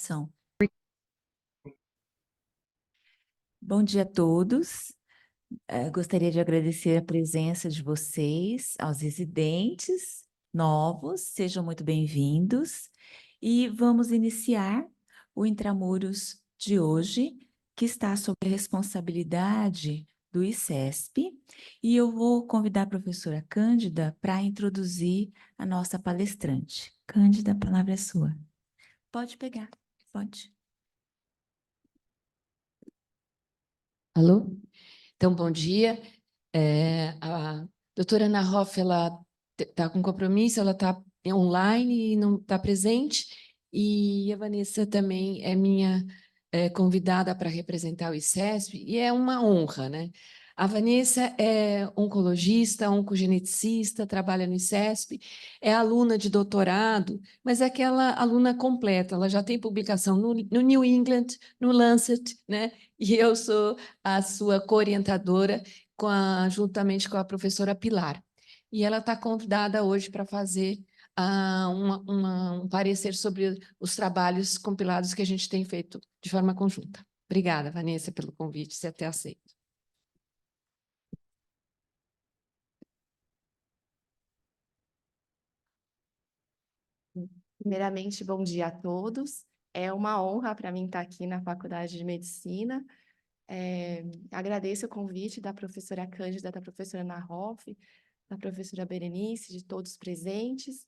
gravação. Bom dia a todos. Gostaria de agradecer a presença de vocês, aos residentes novos, sejam muito bem-vindos. E vamos iniciar o Intramuros de hoje, que está sob a responsabilidade do ICESP, e eu vou convidar a professora Cândida para introduzir a nossa palestrante. Cândida, a palavra é sua. Pode pegar, pode. Alô? Então, bom dia. A doutora Ana Hoff, ela está com compromisso, ela está online e não está presente, e a Vanessa também é minha convidada para representar o ICESP, e é uma honra, né? A Vanessa é oncologista, oncogeneticista, trabalha no ICESP, é aluna de doutorado, mas é aquela aluna completa, ela já tem publicação no New England, no Lancet, né? E eu sou a sua co-orientadora, juntamente com a professora Pilar. E ela está convidada hoje para fazer um parecer sobre os trabalhos compilados que a gente tem feito de forma conjunta. Obrigada, Vanessa, pelo convite, você até aceita. Primeiramente, bom dia a todos. É uma honra para mim estar aqui na Faculdade de Medicina. Agradeço o convite da professora Cândida, da professora Ana Hoff, da professora Berenice, de todos presentes.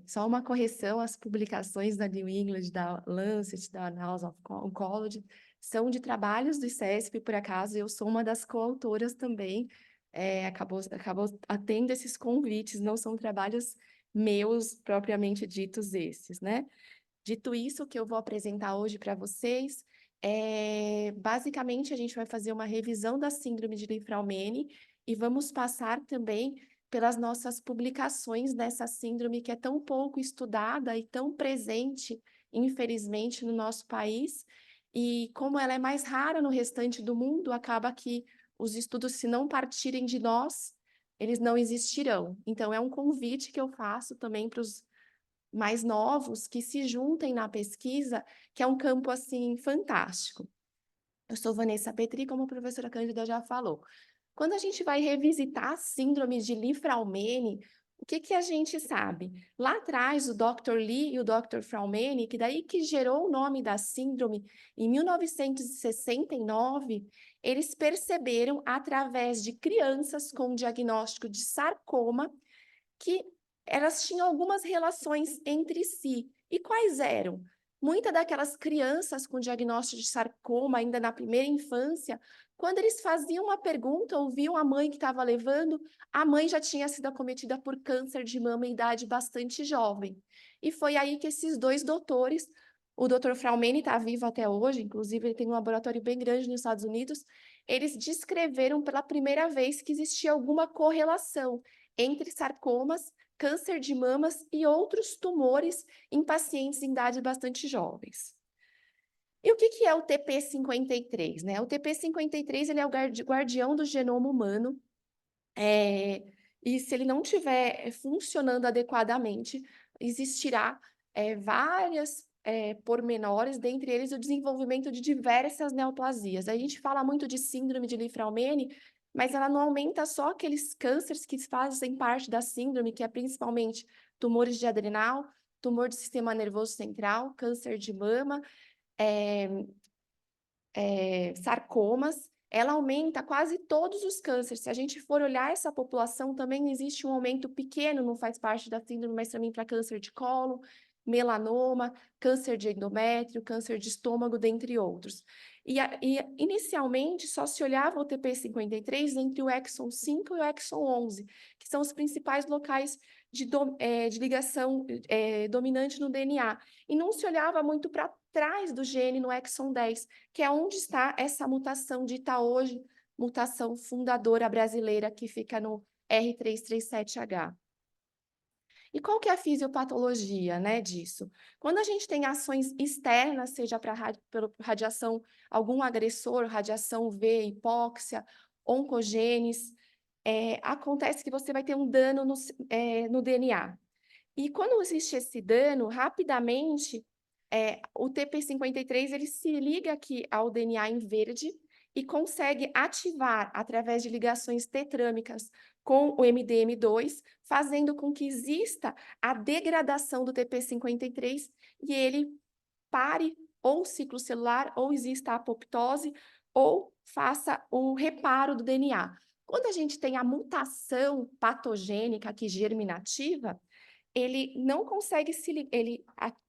Só uma correção, as publicações da New England, da Lancet, da Annals of Oncology, são de trabalhos do ICESP, por acaso, eu sou uma das coautoras também, acabou atendo esses convites, não são trabalhos meus propriamente ditos esses, né? Dito isso, o que eu vou apresentar hoje para vocês basicamente, a gente vai fazer uma revisão da síndrome de Li-Fraumeni e vamos passar também pelas nossas publicações dessa síndrome que é tão pouco estudada e tão presente, infelizmente, no nosso país. E como ela é mais rara no restante do mundo, acaba que os estudos, se não partirem de nós, eles não existirão. Então, é um convite que eu faço também para os mais novos que se juntem na pesquisa, que é um campo, assim, fantástico. Eu sou Vanessa Petri, como a professora Cândida já falou. Quando a gente vai revisitar a síndrome de Li-Fraumeni, o que a gente sabe? Lá atrás, o Dr. Lee e o Dr. Fraumeni, que daí que gerou o nome da síndrome, em 1969, eles perceberam, através de crianças com diagnóstico de sarcoma, que elas tinham algumas relações entre si. E quais eram? Muitas daquelas crianças com diagnóstico de sarcoma, ainda na primeira infância, quando eles faziam uma pergunta, ouviam a mãe que estava levando, a mãe já tinha sido acometida por câncer de mama em idade bastante jovem. E foi aí que esses dois doutores, o Dr. Fraumeni está vivo até hoje, inclusive ele tem um laboratório bem grande nos Estados Unidos, eles descreveram pela primeira vez que existia alguma correlação entre sarcomas, câncer de mamas e outros tumores em pacientes em idade bastante jovens. E o que é o TP53, né? O TP53 ele é o guardião do genoma humano, e se ele não estiver funcionando adequadamente, existirá várias pormenores, dentre eles o desenvolvimento de diversas neoplasias. A gente fala muito de síndrome de Li-Fraumeni, mas ela não aumenta só aqueles cânceres que fazem parte da síndrome, que é principalmente tumores de adrenal, tumor do sistema nervoso central, câncer de mama, sarcomas. Ela aumenta quase todos os cânceres. Se a gente for olhar essa população, também existe um aumento pequeno, não faz parte da síndrome, mas também para câncer de colo, melanoma, câncer de endométrio, câncer de estômago, dentre outros. E inicialmente só se olhava o TP53 entre o exon 5 e o exon 11, que são os principais locais de ligação dominante no DNA. E não se olhava muito para trás do gene no exon 10, que é onde está essa mutação dita hoje, mutação fundadora brasileira, que fica no R337H. E qual que é a fisiopatologia, né, disso? Quando a gente tem ações externas, seja para radiação, algum agressor, radiação V, hipóxia, oncogenes, acontece que você vai ter um dano no DNA. E quando existe esse dano, rapidamente, o TP53 ele se liga aqui ao DNA em verde e consegue ativar através de ligações tetrâmicas com o MDM2, fazendo com que exista a degradação do TP53 e ele pare ou o ciclo celular, ou exista a apoptose, ou faça o reparo do DNA. Quando a gente tem a mutação patogênica aqui germinativa, ele não consegue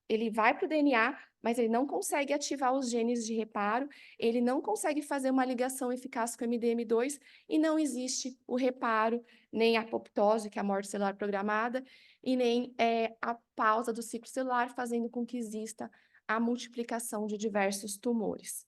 ele vai para o DNA, mas ele não consegue ativar os genes de reparo, ele não consegue fazer uma ligação eficaz com o MDM2 e não existe o reparo, nem a apoptose, que é a morte celular programada, e nem a pausa do ciclo celular, fazendo com que exista a multiplicação de diversos tumores.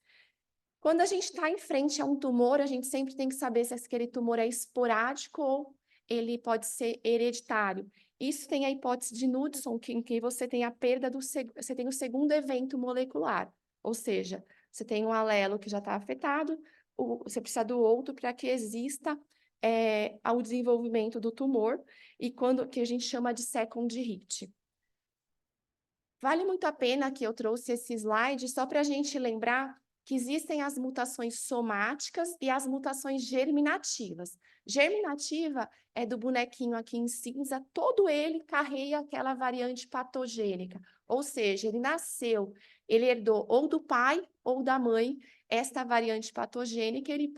Quando a gente está em frente a um tumor, a gente sempre tem que saber se aquele tumor é esporádico ou ele pode ser hereditário. Isso tem a hipótese de Knudson, em que você tem a perda você tem o segundo evento molecular, ou seja, você tem um alelo que já está afetado, você precisa do outro para que exista o desenvolvimento do tumor, e que a gente chama de second hit. Vale muito a pena que eu trouxe esse slide só para a gente lembrar que existem as mutações somáticas e as mutações germinativas. Germinativa é do bonequinho aqui em cinza, todo ele carrega aquela variante patogênica, ou seja, ele nasceu, ele herdou ou do pai ou da mãe esta variante patogênica, ele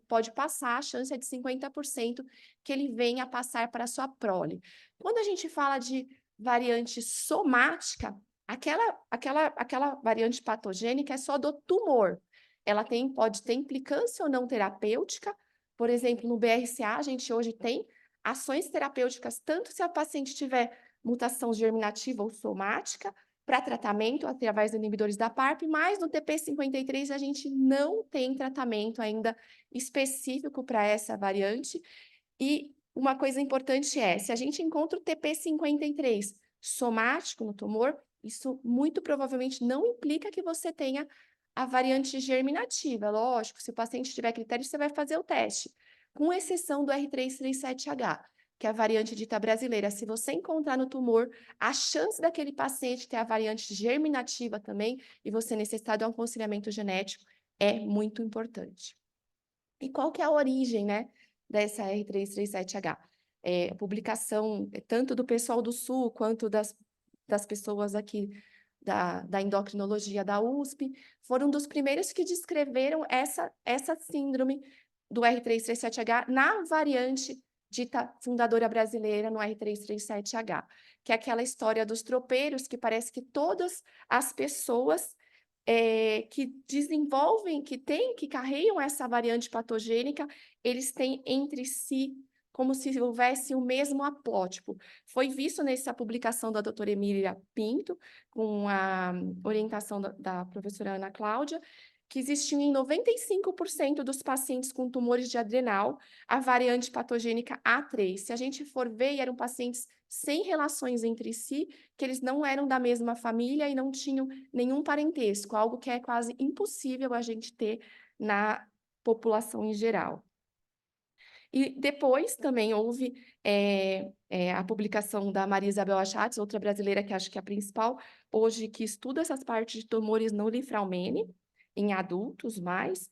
pode passar, a chance é de 50% que ele venha a passar para a sua prole. Quando a gente fala de variante somática, aquela variante patogênica é só do tumor. Ela pode ter implicância ou não terapêutica. Por exemplo, no BRCA, a gente hoje tem ações terapêuticas, tanto se a paciente tiver mutação germinativa ou somática, para tratamento através dos inibidores da PARP, mas no TP53 a gente não tem tratamento ainda específico para essa variante. E uma coisa importante se a gente encontra o TP53 somático no tumor, isso muito provavelmente não implica que você tenha a variante germinativa. Lógico, se o paciente tiver critério, você vai fazer o teste, com exceção do R337H, que é a variante dita brasileira. Se você encontrar no tumor, a chance daquele paciente ter a variante germinativa também e você necessitar de um aconselhamento genético é muito importante. E qual que é a origem, né, dessa R337H? A publicação tanto do pessoal do Sul quanto das pessoas aqui da endocrinologia da USP, foram dos primeiros que descreveram essa síndrome do R337H na variante dita fundadora brasileira no R337H, que é aquela história dos tropeiros, que parece que todas as pessoas que desenvolvem, que carregam essa variante patogênica, eles têm entre si como se houvesse o mesmo haplótipo. Foi visto nessa publicação da doutora Emília Pinto, com a orientação da professora Ana Cláudia, que existiam em 95% dos pacientes com tumores de adrenal a variante patogênica A3. Se a gente for ver, eram pacientes sem relações entre si, que eles não eram da mesma família e não tinham nenhum parentesco, algo que é quase impossível a gente ter na população em geral. E depois também houve a publicação da Maria Isabel Achatz, outra brasileira que acho que é a principal, hoje que estuda essas partes de tumores no linfraumene, em adultos mais,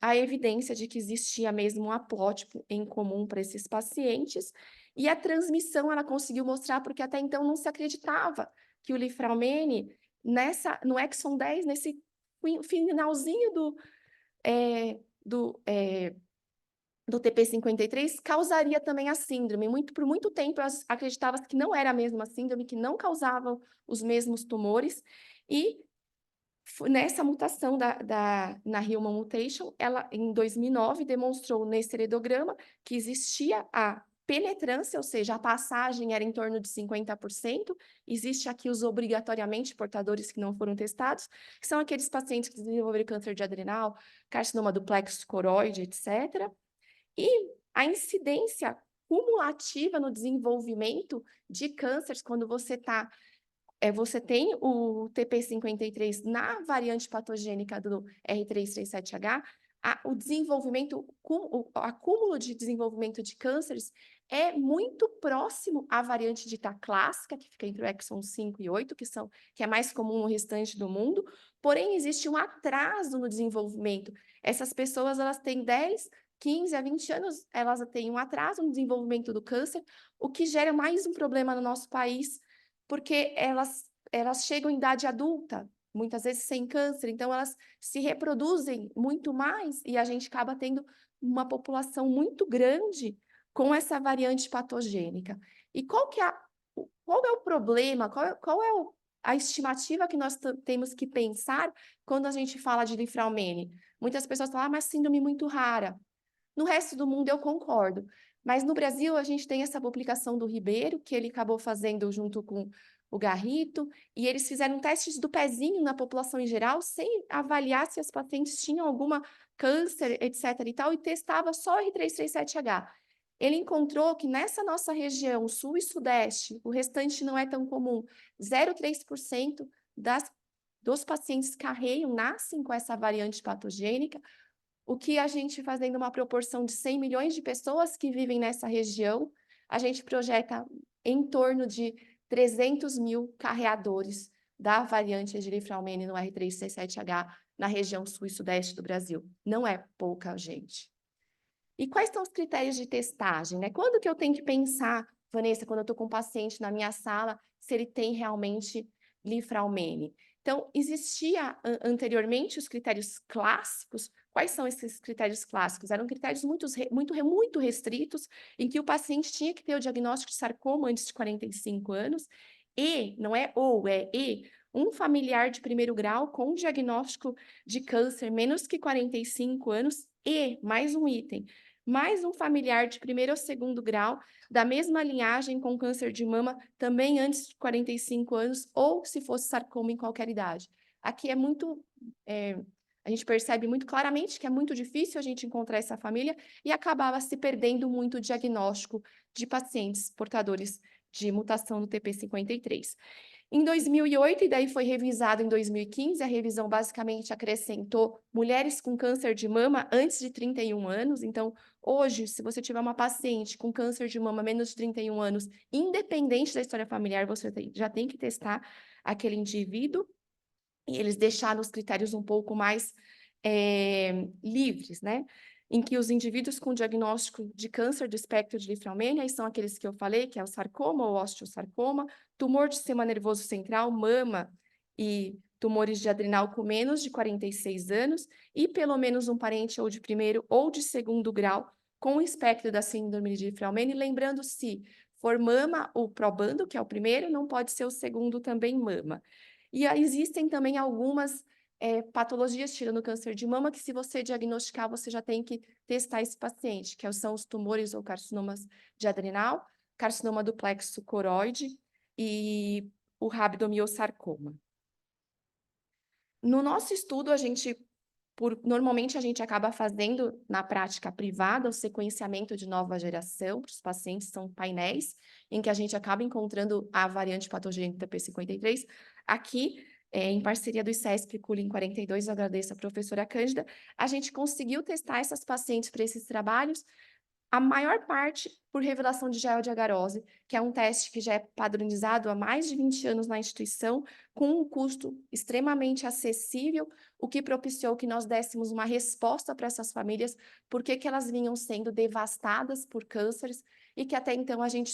a evidência de que existia mesmo um haplótipo em comum para esses pacientes, e a transmissão ela conseguiu mostrar, porque até então não se acreditava que o linfraumene, no exon 10, nesse finalzinho do TP53, causaria também a síndrome. Por muito tempo, acreditava que não era a mesma síndrome, que não causavam os mesmos tumores, e nessa mutação na Human Mutation, ela, em 2009, demonstrou nesse heredograma que existia a penetrância, ou seja, a passagem era em torno de 50%. Existe aqui os obrigatoriamente portadores que não foram testados, que são aqueles pacientes que desenvolveram câncer de adrenal, carcinoma do plexo coroide, etc. E a incidência cumulativa no desenvolvimento de cânceres, quando você tem o TP53 na variante patogênica do R337H, o desenvolvimento, o acúmulo de desenvolvimento de cânceres é muito próximo à variante dita clássica, que fica entre o exon 5 e 8, que é mais comum no restante do mundo, porém existe um atraso no desenvolvimento. Essas pessoas, elas têm 10, 15 a 20 anos, elas têm um atraso no desenvolvimento do câncer, o que gera mais um problema no nosso país, porque elas chegam em idade adulta, muitas vezes sem câncer, então elas se reproduzem muito mais e a gente acaba tendo uma população muito grande com essa variante patogênica. E qual é o problema, qual é a estimativa que nós temos que pensar quando a gente fala de Liefeld-Mehne? Muitas pessoas falam, mas síndrome muito rara. No resto do mundo eu concordo, mas no Brasil a gente tem essa publicação do Ribeiro, que ele acabou fazendo junto com o Garrito, e eles fizeram testes do pezinho na população em geral, sem avaliar se as pacientes tinham alguma câncer, etc. e tal, e testava só o R337H. Ele encontrou que nessa nossa região, sul e sudeste, o restante não é tão comum, 0,3% dos pacientes carreiam, nascem com essa variante patogênica, o que a gente fazendo uma proporção de 100 milhões de pessoas que vivem nessa região, a gente projeta em torno de 300 mil carreadores da variante de Liefeld-Mehne no R337H na região sul e sudeste do Brasil. Não é pouca gente. E quais são os critérios de testagem, né? Quando que eu tenho que pensar, Vanessa, quando eu estou com um paciente na minha sala, se ele tem realmente Liefeld-Mehne? Então, existia anteriormente os critérios clássicos. Quais são esses critérios clássicos? Eram critérios muito restritos, em que o paciente tinha que ter o diagnóstico de sarcoma antes de 45 anos, e, não é ou, é e, um familiar de primeiro grau com diagnóstico de câncer menos que 45 anos, e, mais um item, mais um familiar de primeiro ou segundo grau, da mesma linhagem com câncer de mama, também antes de 45 anos, ou se fosse sarcoma em qualquer idade. Aqui a gente percebe muito claramente que é muito difícil a gente encontrar essa família e acabava se perdendo muito o diagnóstico de pacientes portadores de mutação no TP53. Em 2008, e daí foi revisado em 2015, a revisão basicamente acrescentou mulheres com câncer de mama antes de 31 anos. Então, hoje, se você tiver uma paciente com câncer de mama menos de 31 anos, independente da história familiar, você já tem que testar aquele indivíduo. E eles deixaram os critérios um pouco mais livres, né? Em que os indivíduos com diagnóstico de câncer do espectro de Liefeld-Mehne, aí são aqueles que eu falei, que é o sarcoma ou osteosarcoma, tumor de sistema nervoso central, mama e tumores de adrenal com menos de 46 anos, e pelo menos um parente ou de primeiro ou de segundo grau com o espectro da síndrome de Liefeld-Mehne, lembrando se for mama, o probando, que é o primeiro, não pode ser o segundo também mama. E existem também algumas patologias, tirando o câncer de mama, que se você diagnosticar, você já tem que testar esse paciente, que são os tumores ou carcinomas de adrenal, carcinoma do plexo coroide e o rabdomiossarcoma. No nosso estudo, normalmente a gente acaba fazendo na prática privada o sequenciamento de nova geração para os pacientes, são painéis em que a gente acaba encontrando a variante patogênica TP53. Aqui, em parceria do ICESP com o LIN 42, eu agradeço a professora Cândida, a gente conseguiu testar essas pacientes para esses trabalhos, a maior parte por revelação de gel de agarose, que é um teste que já é padronizado há mais de 20 anos na instituição, com um custo extremamente acessível, o que propiciou que nós dessemos uma resposta para essas famílias, porque que elas vinham sendo devastadas por cânceres, e que até então a gente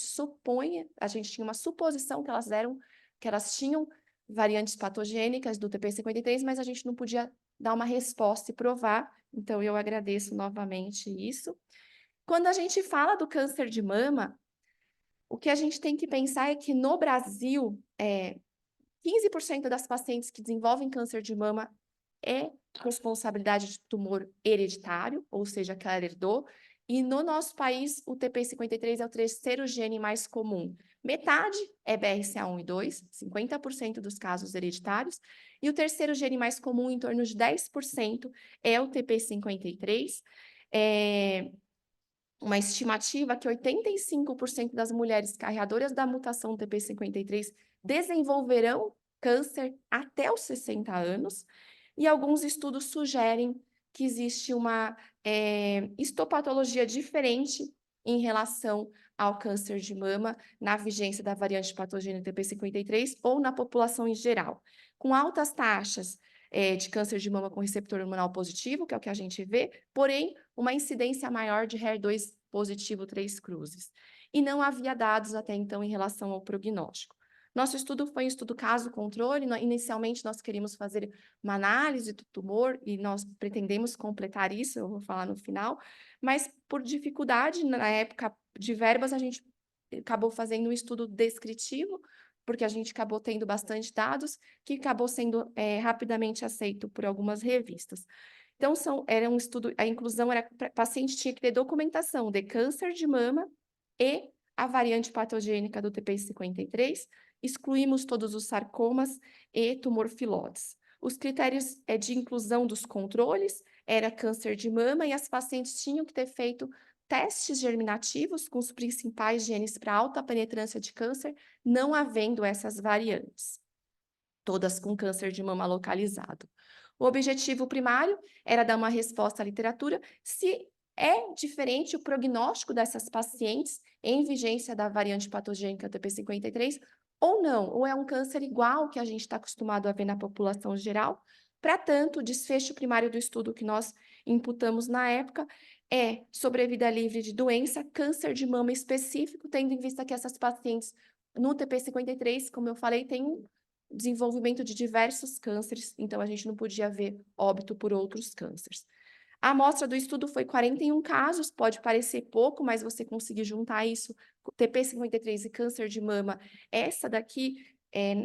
tinha uma suposição que elas tinham variantes patogênicas do TP53, mas a gente não podia dar uma resposta e provar, então eu agradeço novamente isso. Quando a gente fala do câncer de mama, o que a gente tem que pensar é que no Brasil, 15% das pacientes que desenvolvem câncer de mama é responsabilidade de tumor hereditário, ou seja, que ela herdou, e no nosso país o TP53 é o terceiro gene mais comum. Metade é BRCA1 e 2, 50% dos casos hereditários, e o terceiro gene mais comum, em torno de 10%, é o TP53. Uma estimativa que 85% das mulheres carreadoras da mutação TP53 desenvolverão câncer até os 60 anos, e alguns estudos sugerem que existe uma histopatologia diferente em relação ao câncer de mama na vigência da variante patogênica TP53 ou na população em geral, com altas taxas de câncer de mama com receptor hormonal positivo, que é o que a gente vê, porém, uma incidência maior de HER2 positivo 3 cruzes. E não havia dados até então em relação ao prognóstico. Nosso estudo foi um estudo caso-controle. Inicialmente, nós queríamos fazer uma análise do tumor e nós pretendemos completar isso, eu vou falar no final, mas por dificuldade, na época de verbas, a gente acabou fazendo um estudo descritivo, porque a gente acabou tendo bastante dados, que acabou sendo rapidamente aceito por algumas revistas. Então, era um estudo, a inclusão era, o paciente tinha que ter documentação de câncer de mama e a variante patogênica do TP53, excluímos todos os sarcomas e tumor filodes. Os critérios de inclusão dos controles era câncer de mama e as pacientes tinham que ter feito testes germinativos com os principais genes para alta penetrância de câncer, não havendo essas variantes, todas com câncer de mama localizado. O objetivo primário era dar uma resposta à literatura se é diferente o prognóstico dessas pacientes em vigência da variante patogênica TP53 ou não, ou é um câncer igual que a gente está acostumado a ver na população geral. Para tanto, o desfecho primário do estudo que nós imputamos na época é sobrevida livre de doença, câncer de mama específico, tendo em vista que essas pacientes no TP53, como eu falei, têm desenvolvimento de diversos cânceres, então a gente não podia ver óbito por outros cânceres. A amostra do estudo foi 41 casos, pode parecer pouco, mas você conseguir juntar isso, TP53 e câncer de mama, essa daqui,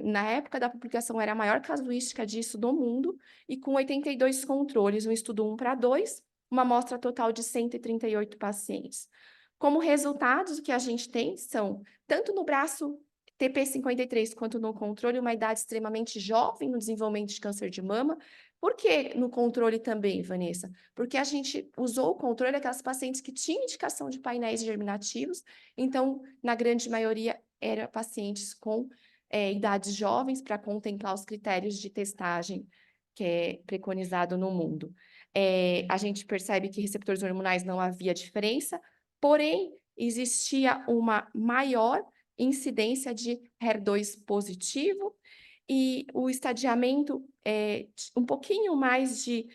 na época da publicação, era a maior casuística disso do mundo, e com 82 controles, um estudo 1:2, uma amostra total de 138 pacientes. Como resultados, o que a gente tem são, tanto no braço TP53 quanto no controle, uma idade extremamente jovem no desenvolvimento de câncer de mama. Por que no controle também, Vanessa? Porque a gente usou o controle daquelas pacientes que tinham indicação de painéis germinativos, então, na grande maioria, eram pacientes com idades jovens para contemplar os critérios de testagem que é preconizado no mundo. A gente percebe que receptores hormonais não havia diferença, porém, existia uma maior incidência de HER2 positivo e o estadiamento um pouquinho mais de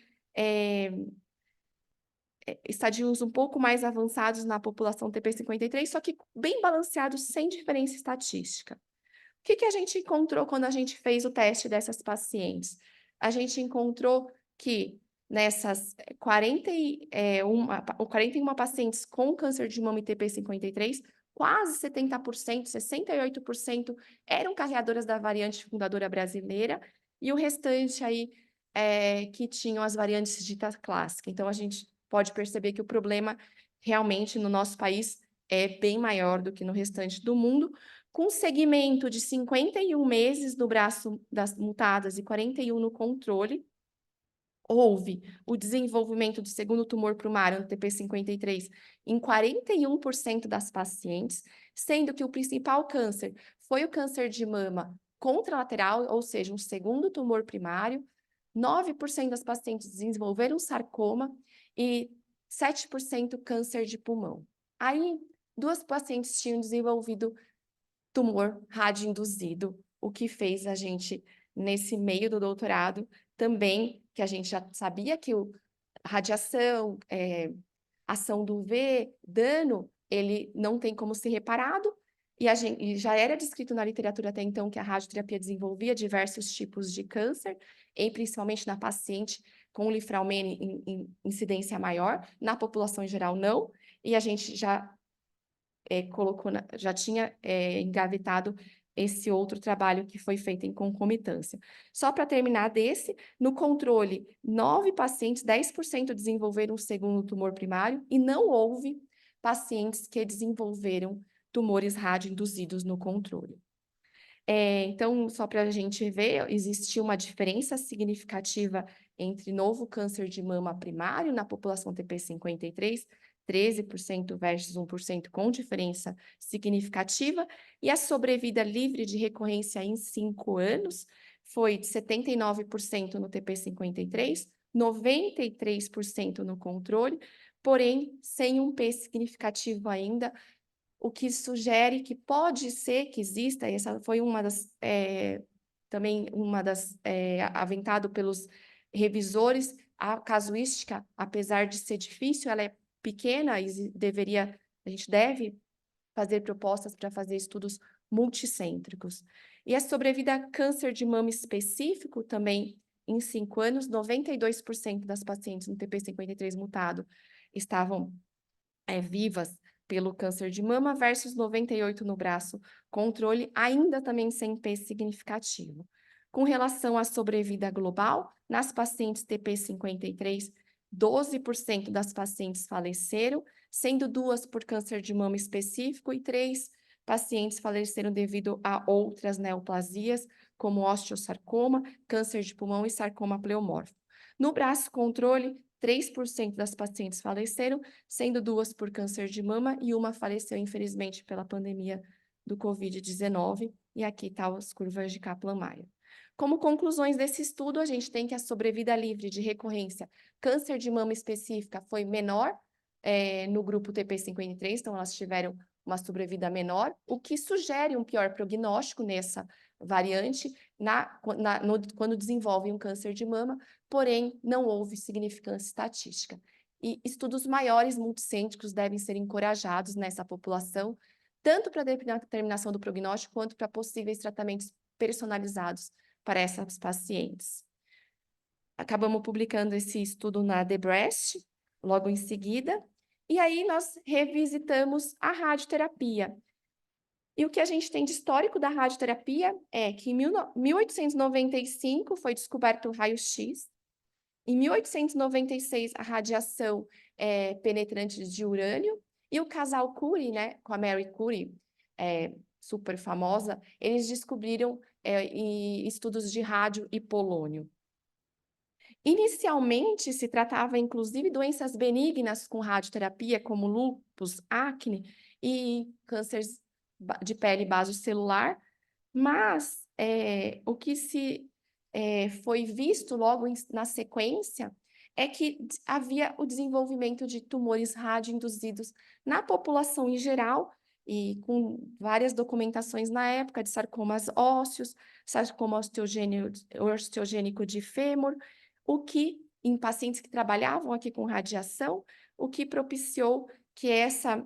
estadios um pouco mais avançados na população TP53, só que bem balanceados, sem diferença estatística. O que a gente encontrou quando a gente fez o teste dessas pacientes? A gente encontrou que nessas 41 pacientes com câncer de mama e TP53, quase 70%, 68% eram carreadoras da variante fundadora brasileira, e o restante aí que tinham as variantes ditas clássicas. Então, a gente pode perceber que o problema realmente no nosso país é bem maior do que no restante do mundo, com segmento de 51 meses no braço das mutadas e 41 no controle. Houve o desenvolvimento do segundo tumor primário no TP53 em 41% das pacientes, sendo que o principal câncer foi o câncer de mama contralateral, ou seja, um segundo tumor primário. 9% das pacientes desenvolveram sarcoma e 7% câncer de pulmão. Aí, 2 pacientes tinham desenvolvido tumor radioinduzido, o que fez a gente, nesse meio do doutorado, também, que a gente já sabia que a radiação, ação do UV, dano, ele não tem como ser reparado, e já era descrito na literatura até então que a radioterapia desenvolvia diversos tipos de câncer, e principalmente na paciente com lifraumene em incidência maior, na população em geral não, e a gente já já tinha engavetado esse outro trabalho que foi feito em concomitância. Só para terminar no controle, 9 pacientes, 10% desenvolveram um segundo tumor primário e não houve pacientes que desenvolveram tumores radioinduzidos no controle. Então, só para a gente ver, existiu uma diferença significativa entre novo câncer de mama primário na população TP53, 13% versus 1% com diferença significativa, e a sobrevida livre de recorrência em 5 anos foi de 79% no TP53, 93% no controle, porém sem um P significativo ainda, o que sugere que pode ser que exista, e essa foi uma das, também uma das, aventado pelos revisores, a casuística, apesar de ser difícil, ela é pequena e a gente deve fazer propostas para fazer estudos multicêntricos. E a sobrevida a câncer de mama específico também, em 5 anos, 92% das pacientes no TP53 mutado estavam vivas pelo câncer de mama versus 98% no braço controle, ainda também sem P significativo. Com relação à sobrevida global, nas pacientes TP53, 12% das pacientes faleceram, sendo 2 por câncer de mama específico e 3 pacientes faleceram devido a outras neoplasias, como osteosarcoma, câncer de pulmão e sarcoma pleomórfico. No braço controle, 3% das pacientes faleceram, sendo 2 por câncer de mama e uma faleceu, infelizmente, pela pandemia do Covid-19. E aqui estão as curvas de Kaplan-Meier. Como conclusões desse estudo, a gente tem que a sobrevida livre de recorrência câncer de mama específica foi menor no grupo TP53, então elas tiveram uma sobrevida menor, o que sugere um pior prognóstico nessa variante quando desenvolvem um câncer de mama, porém não houve significância estatística. E estudos maiores multicêntricos devem ser encorajados nessa população, tanto para a determinação do prognóstico, quanto para possíveis tratamentos personalizados para essas pacientes. Acabamos publicando esse estudo na The Breast, logo em seguida, e aí nós revisitamos a radioterapia. E o que a gente tem de histórico da radioterapia é que em 1895 foi descoberto o raio-x, em 1896 a radiação penetrante de urânio, e o casal Curie, né, com a Marie Curie, super famosa, eles descobriram estudos de rádio e polônio. Inicialmente, se tratava, inclusive, doenças benignas com radioterapia, como lúpus, acne e cânceres de pele basocelular, mas o que foi visto logo na sequência é que havia o desenvolvimento de tumores radioinduzidos na população em geral, e com várias documentações na época de sarcomas ósseos, sarcoma osteogênico de fêmur, o que, em pacientes que trabalhavam aqui com radiação, o que propiciou que essa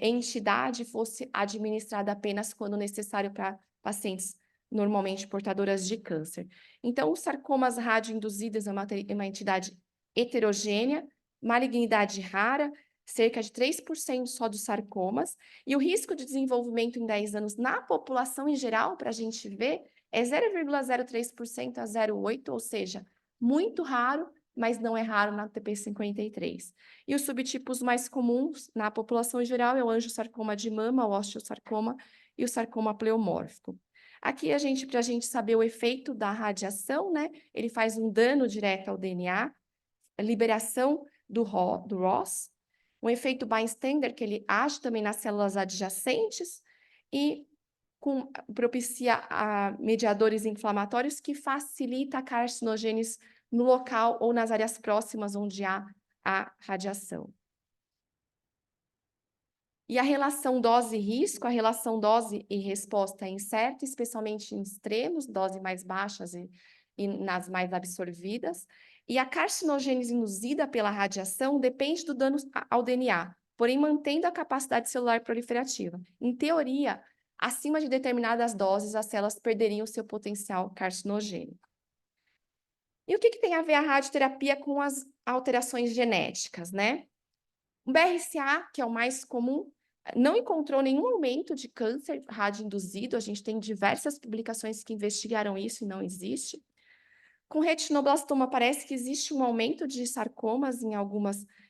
entidade fosse administrada apenas quando necessário para pacientes normalmente portadoras de câncer. Então, os sarcomas radioinduzidos é uma entidade heterogênea, malignidade rara, cerca de 3% só dos sarcomas, e o risco de desenvolvimento em 10 anos na população em geral, para a gente ver, é 0,03% a 0,8%, ou seja, muito raro, mas não é raro na TP53. E os subtipos mais comuns na população em geral é o angiosarcoma de mama, o osteosarcoma e o sarcoma pleomórfico. Aqui, para a gente saber o efeito da radiação, né? Ele faz um dano direto ao DNA, a liberação do ROS, um efeito bystander, que ele age também nas células adjacentes e propicia mediadores inflamatórios que facilita a carcinogênese no local ou nas áreas próximas onde há a radiação. E a relação dose-risco, a relação dose e resposta é incerta, especialmente em extremos, doses mais baixas e nas mais absorvidas. E a carcinogênese induzida pela radiação depende do dano ao DNA, porém mantendo a capacidade celular proliferativa. Em teoria, acima de determinadas doses, as células perderiam o seu potencial carcinogênico. E o que tem a ver a radioterapia com as alterações genéticas, né? O BRCA, que é o mais comum, não encontrou nenhum aumento de câncer radioinduzido, a gente tem diversas publicações que investigaram isso e não existe. Com retinoblastoma, parece que existe um aumento de sarcomas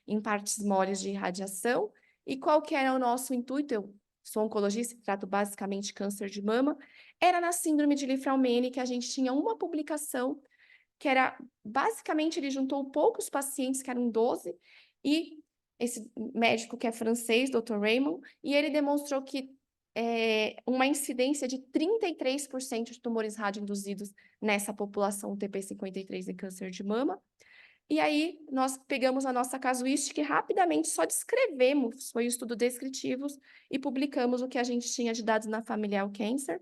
em partes moles de radiação. E qual que era o nosso intuito? Eu sou oncologista e trato basicamente câncer de mama. Era na síndrome de Li-Fraumeni que a gente tinha uma publicação que era, basicamente, ele juntou poucos pacientes, que eram 12, e esse médico que é francês, Dr. Raymond, e ele demonstrou que uma incidência de 33% de tumores radioinduzidos nessa população TP53 e câncer de mama. E aí, nós pegamos a nossa casuística e rapidamente só descrevemos, foi um estudo descritivo, e publicamos o que a gente tinha de dados na Familial Cancer,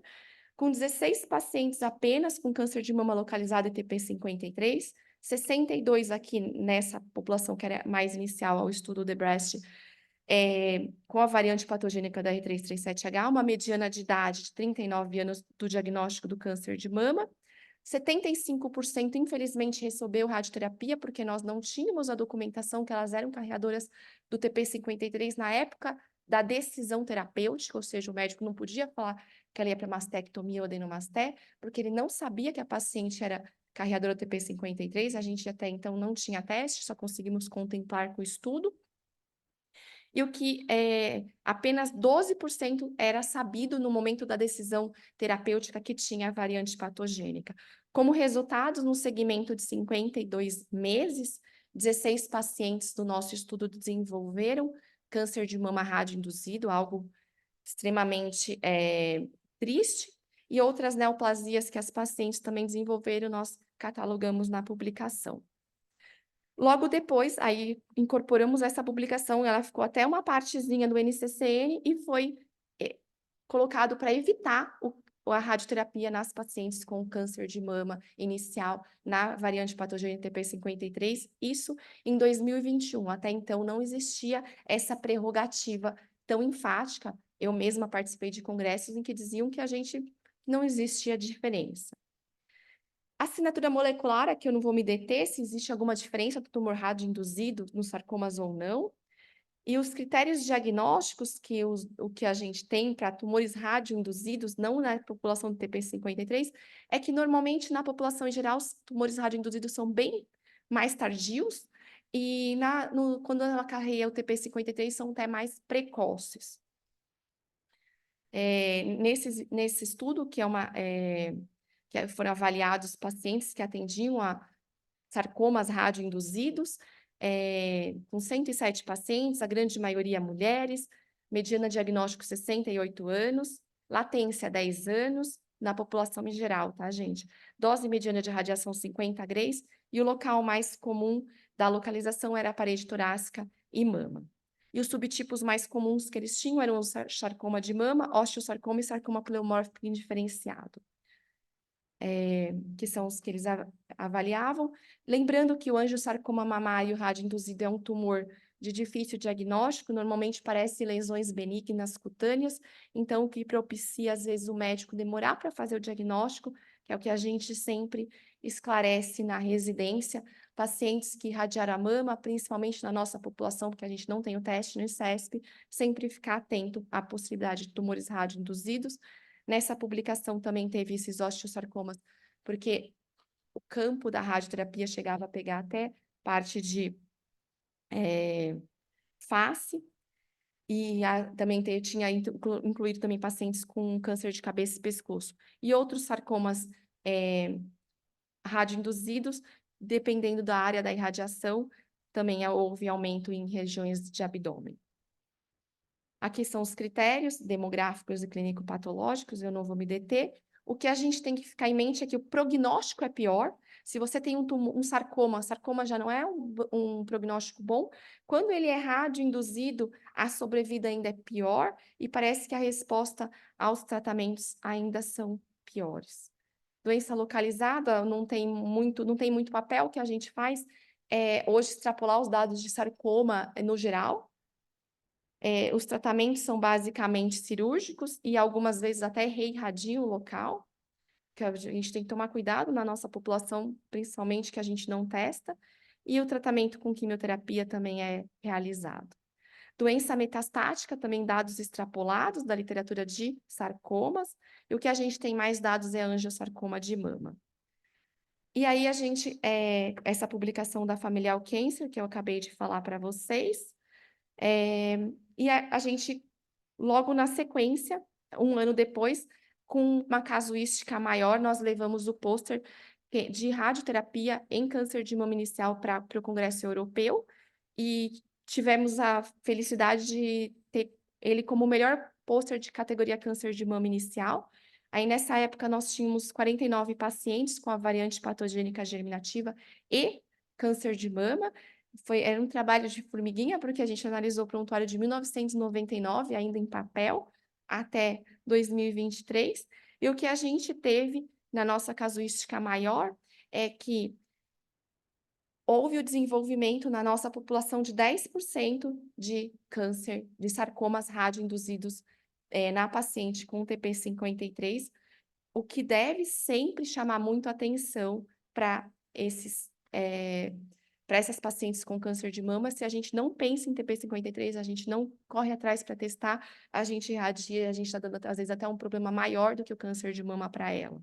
com 16 pacientes apenas com câncer de mama localizado ETP53, 62 aqui nessa população que era mais inicial ao estudo The Breast, com a variante patogênica da R337H, uma mediana de idade de 39 anos do diagnóstico do câncer de mama. 75%, infelizmente, recebeu radioterapia, porque nós não tínhamos a documentação que elas eram carreadoras do TP53 na época da decisão terapêutica, ou seja, o médico não podia falar que ela ia para mastectomia ou adenomasté, porque ele não sabia que a paciente era carreadora do TP53, a gente até então não tinha teste, só conseguimos contemplar com o estudo. E o que apenas 12% era sabido no momento da decisão terapêutica que tinha a variante patogênica. Como resultado, no segmento de 52 meses, 16 pacientes do nosso estudo desenvolveram câncer de mama radioinduzido, algo extremamente triste, e outras neoplasias que as pacientes também desenvolveram, nós catalogamos na publicação. Logo depois, aí incorporamos essa publicação, ela ficou até uma partezinha do NCCN e foi colocado para evitar a radioterapia nas pacientes com câncer de mama inicial na variante patogênica TP53, isso em 2021. Até então não existia essa prerrogativa tão enfática. Eu mesma participei de congressos em que diziam que a gente não existia diferença. A assinatura molecular, aqui eu não vou me deter, se existe alguma diferença do tumor radioinduzido nos sarcomas ou não. E os critérios diagnósticos que o que a gente tem para tumores radioinduzidos, não na população do TP53, é que normalmente na população em geral os tumores radioinduzidos são bem mais tardios e quando ela carreia o TP53 são até mais precoces. Nesse estudo, que foram avaliados pacientes que atendiam a sarcomas radioinduzidos, com 107 pacientes, a grande maioria mulheres, mediana diagnóstico 68 anos, latência 10 anos, na população em geral, tá, gente? Dose mediana de radiação 50 grays, e o local mais comum da localização era a parede torácica e mama. E os subtipos mais comuns que eles tinham eram o sarcoma de mama, osteosarcoma e sarcoma pleomórfico indiferenciado. Que são os que eles avaliavam. Lembrando que o angiosarcoma mamário radioinduzido é um tumor de difícil diagnóstico, normalmente parece lesões benignas cutâneas, então o que propicia, às vezes, o médico demorar para fazer o diagnóstico, que é o que a gente sempre esclarece na residência, pacientes que irradiaram a mama, principalmente na nossa população, porque a gente não tem o teste no ICESP, sempre ficar atento à possibilidade de tumores radioinduzidos. Nessa publicação também teve esses osteosarcomas, porque o campo da radioterapia chegava a pegar até parte de face, e também tinha incluído também pacientes com câncer de cabeça e pescoço. E outros sarcomas radioinduzidos, dependendo da área da irradiação, também houve aumento em regiões de abdômen. Aqui são os critérios demográficos e clínico-patológicos, eu não vou me deter. O que a gente tem que ficar em mente é que o prognóstico é pior. Se você tem um sarcoma já não é um prognóstico bom. Quando ele é radioinduzido, a sobrevida ainda é pior e parece que a resposta aos tratamentos ainda são piores. Doença localizada não tem muito papel. O que a gente faz é hoje extrapolar os dados de sarcoma no geral. Os tratamentos são basicamente cirúrgicos e algumas vezes até reirradio o local, que a gente tem que tomar cuidado na nossa população, principalmente que a gente não testa, e o tratamento com quimioterapia também é realizado. Doença metastática, também dados extrapolados da literatura de sarcomas, e o que a gente tem mais dados é angiosarcoma de mama. E aí essa publicação da Familial Cancer, que eu acabei de falar para vocês, e a gente, logo na sequência, um ano depois, com uma casuística maior, nós levamos o pôster de radioterapia em câncer de mama inicial para o Congresso Europeu e tivemos a felicidade de ter ele como o melhor pôster de categoria câncer de mama inicial. Aí, nessa época, nós tínhamos 49 pacientes com a variante patogênica germinativa e câncer de mama. Era um trabalho de formiguinha, porque a gente analisou o prontuário de 1999, ainda em papel, até 2023. E o que a gente teve na nossa casuística maior é que houve o desenvolvimento na nossa população de 10% de câncer, de sarcomas radioinduzidos na paciente com TP53, o que deve sempre chamar muito atenção para essas pacientes com câncer de mama. Se a gente não pensa em TP53, a gente não corre atrás para testar, a gente irradia, a gente está dando, às vezes, até um problema maior do que o câncer de mama para ela.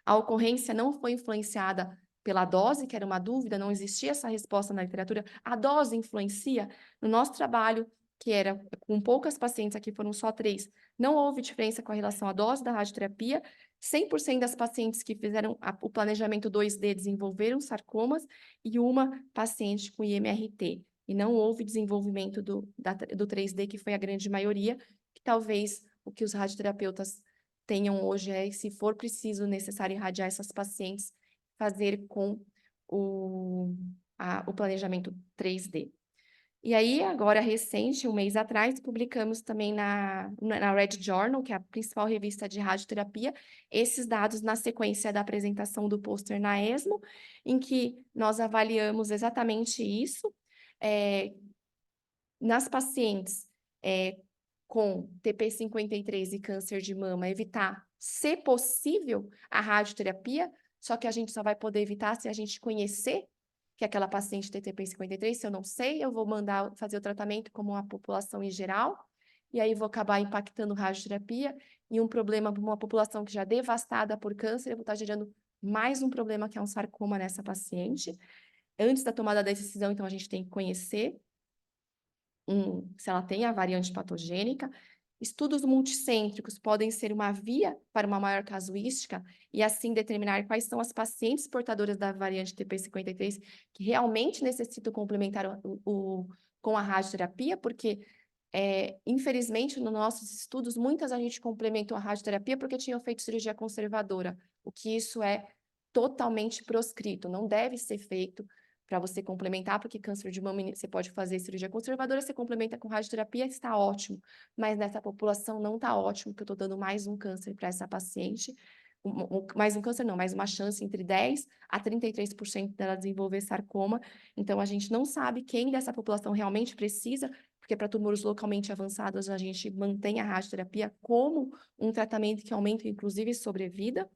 A ocorrência não foi influenciada pela dose, que era uma dúvida, não existia essa resposta na literatura. A dose influencia? No nosso trabalho, que era com poucas pacientes, aqui foram só 3, não houve diferença com relação à dose da radioterapia. 100% das pacientes que fizeram o planejamento 2D desenvolveram sarcomas e uma paciente com IMRT. E não houve desenvolvimento do 3D, que foi a grande maioria, que talvez o que os radioterapeutas tenham hoje se for preciso, necessário irradiar essas pacientes, fazer com o planejamento 3D. E aí, agora recente, um mês atrás, publicamos também na Red Journal, que é a principal revista de radioterapia, esses dados na sequência da apresentação do pôster na ESMO, em que nós avaliamos exatamente isso, nas pacientes com TP53 e câncer de mama, evitar, se possível, a radioterapia, só que a gente só vai poder evitar se a gente conhecer que aquela paciente tem TP53. Se eu não sei, eu vou mandar fazer o tratamento como a população em geral, e aí vou acabar impactando radioterapia, e um problema para uma população que já é devastada por câncer, eu vou estar gerando mais um problema, que é um sarcoma nessa paciente. Antes da tomada da decisão, então, a gente tem que conhecer se ela tem a variante patogênica. Estudos multicêntricos podem ser uma via para uma maior casuística e assim determinar quais são as pacientes portadoras da variante TP53 que realmente necessitam complementar com a radioterapia, porque, infelizmente, nos nossos estudos, muitas a gente complementou a radioterapia porque tinham feito cirurgia conservadora, o que isso é totalmente proscrito, não deve ser feito para você complementar, porque câncer de mama você pode fazer cirurgia conservadora, você complementa com radioterapia, está ótimo. Mas nessa população não está ótimo, porque eu estou dando mais um câncer para essa paciente. Mais um câncer não, mais uma chance entre 10% a 33% dela desenvolver sarcoma. Então, a gente não sabe quem dessa população realmente precisa, porque para tumores localmente avançados, a gente mantém a radioterapia como um tratamento que aumenta, inclusive, sobrevida.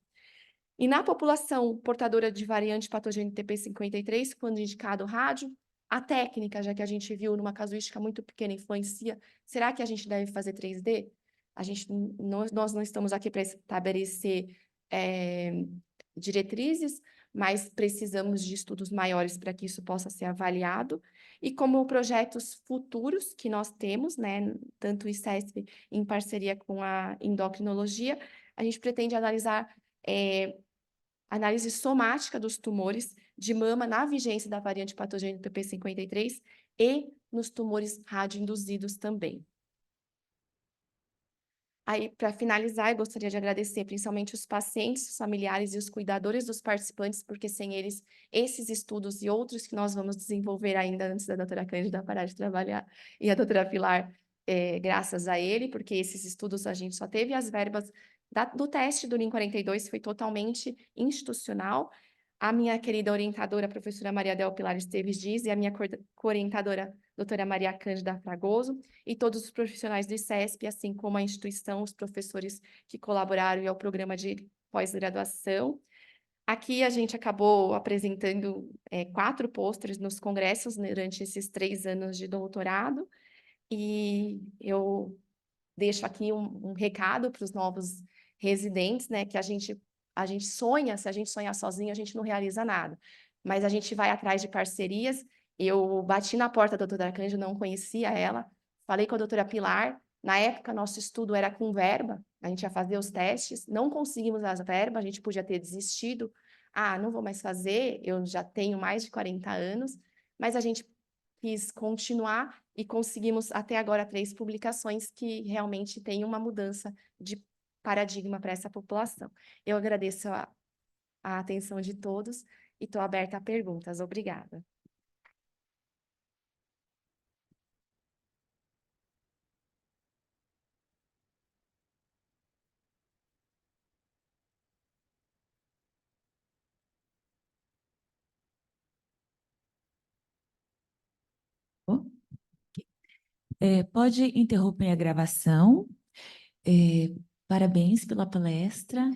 E na população portadora de variante patogênica TP53, quando indicado rádio, a técnica, já que a gente viu numa casuística muito pequena, influencia, será que a gente deve fazer 3D? Nós não estamos aqui para estabelecer diretrizes, mas precisamos de estudos maiores para que isso possa ser avaliado. E como projetos futuros que nós temos, né, tanto o ICESP em parceria com a endocrinologia, a gente pretende analisar análise somática dos tumores de mama na vigência da variante patogênica TP53 e nos tumores radioinduzidos também. Aí, para finalizar, eu gostaria de agradecer principalmente os pacientes, os familiares e os cuidadores dos participantes, porque sem eles, esses estudos e outros que nós vamos desenvolver ainda antes da doutora Cândida parar de trabalhar, e a doutora Pilar, graças a ele, porque esses estudos a gente só teve as verbas do teste do NIM 42, foi totalmente institucional. A minha querida orientadora, a professora Maria Del Pilar Esteves Dias, e a minha co-orientadora, doutora Maria Cândida Fragoso, e todos os profissionais do ICESP, assim como a instituição, os professores que colaboraram ao programa de pós-graduação. Aqui a gente acabou apresentando 4 pôsteres nos congressos durante esses 3 anos de doutorado, e eu deixo aqui um recado para os novos residentes, né, que a gente sonha, se a gente sonhar sozinho, a gente não realiza nada. Mas a gente vai atrás de parcerias. Eu bati na porta da doutora Cândida, não conhecia ela, falei com a doutora Pilar. Na época, nosso estudo era com verba, a gente ia fazer os testes, não conseguimos as verbas, a gente podia ter desistido. Ah, não vou mais fazer, eu já tenho mais de 40 anos, mas a gente quis continuar e conseguimos até agora 3 publicações que realmente têm uma mudança de paradigma para essa população. Eu agradeço a atenção de todos e estou aberta a perguntas. Obrigada. Pode interromper a gravação. Parabéns pela palestra.